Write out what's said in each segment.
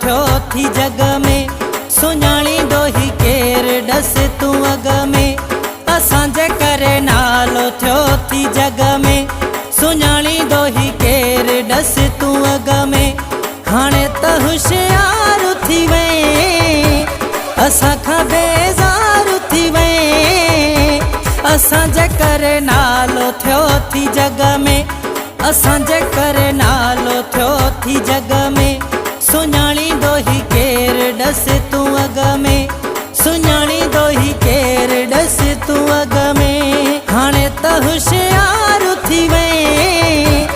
थियो थी जग में, सुञाणी दो ही केर डस तू अग में। असांजे करे नालो थियो थी जग में, सुञाणी दो ही केर डस तू अग में। हाणे त होशियार थी वए, असां खां बेज़ार थी वए। असांजे करे नालो थियो थी जग में, असांजे करे नालो थियो थी जग में। सुञाणी दो ही केर डस तू अग में, सुञाणी दो ही केर डस तू अग में। हाणे त होशियार थी वए,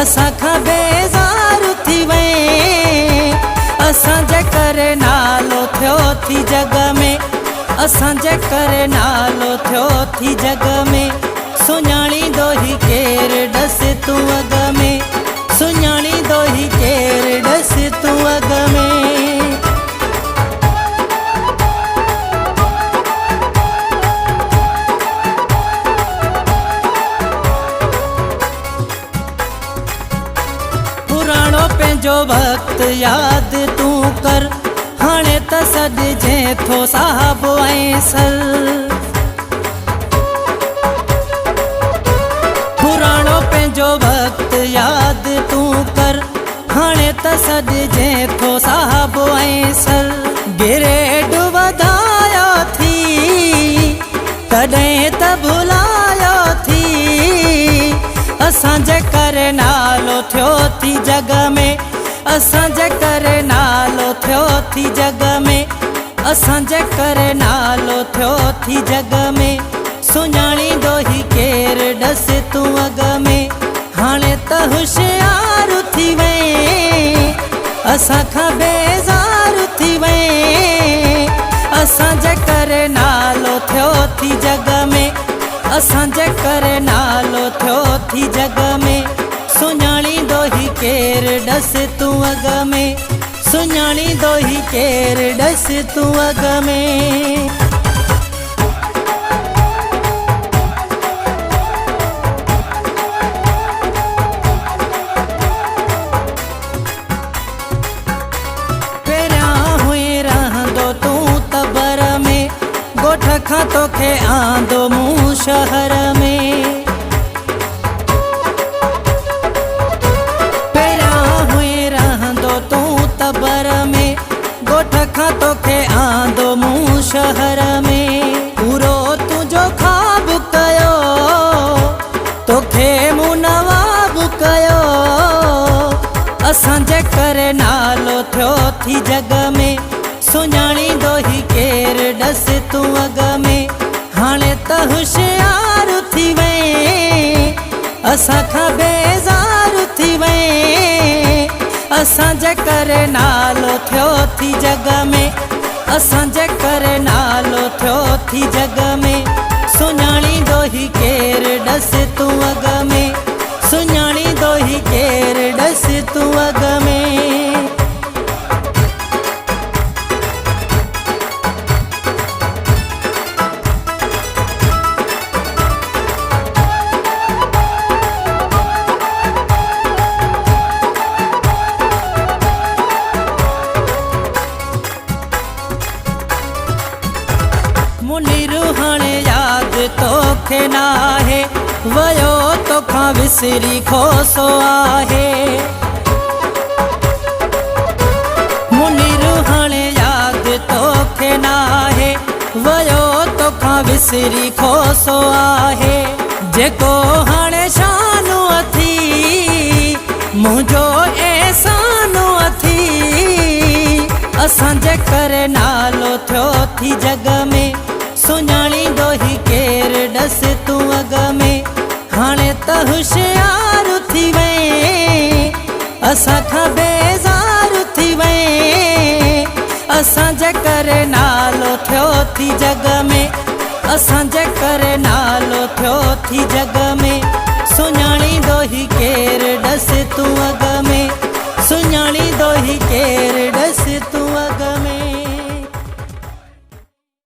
असां खां बेज़ार थी वए। असांजे करे नालो थियो थी जग में, असांजे करे नालो थियो थी जग में। सुञाणी दो ही केर डस तू अग में, सुञाणी दो ही केर डस तू अग में। पुराणो पंहिंजो वक्त याद तू कर, हाणे त सॾिजे थो साहब ऐं सर। पुराणो पंहिंजो वक्त याद तू कर, हाणे त सॾिजे थो साहब ऐं सर। ग्रेड वधायो थी, तॾहिं त भुलायो थी। असांजे करे नालो थियो थी जग में, असांजे करे नालो थियो थी जग में। असांजे करे नालो थियो थी जग में। सुञाणी दो ही केर डस तू अग में। हाणे त होशियार थी वए, असां खां बेज़ार थी वए। असांजे करे नालो थियो थी जग में, असांजे करे नालो थियो थी जग में। सुञाणी दो ही केर डस तू अग में, सुञाणी दो ही केर डस तू अग में। ॻोठ खां तोखे आंदो मूं शहर में। पहिरियां हुई रहंदो तूं तबर में, ॻोठ खां तोखे आंदो मूं शहर में। पूरो तुंहिंजो ख़्वाब कयो, तोखे मूं नवाब कयो। असांजे करे नालो थियो थी जग में, सुञाणी दो ही केर डस तू अग में। हाणे त होशियार थी वए, असां खां बेज़ार थी वए। असांजे करे नालो थियो थी जग में, असांजे करे नालो थियो थी जग में। सुञाणी दो ही केर डस तू अग में, सुञाणी दो ही केर डस तू अग में। मुनीर हाणे याद तोखे नाहे, वयो तोखां विसरी खोसो आहे। मुनीर हाणे याद तोखे नाहे, वयो तोखां विसरी खोसो आहे। जेको हाणे शानो अथी, मुंहिंजो एहसानो अथी। असांजे करे नालो थियो थी जग में, सुञाणी दो ही केर डस तू अग में। हाणे त होशियार थी वए, असां खां बेज़ार थी वए। असांजे करे नालो थियो थी जग में, असांजे करे नालो थियो थी जग में। सुञाणी दो ही केर डस तू अग में, सुञाणी दो ही केर डस तू अग में।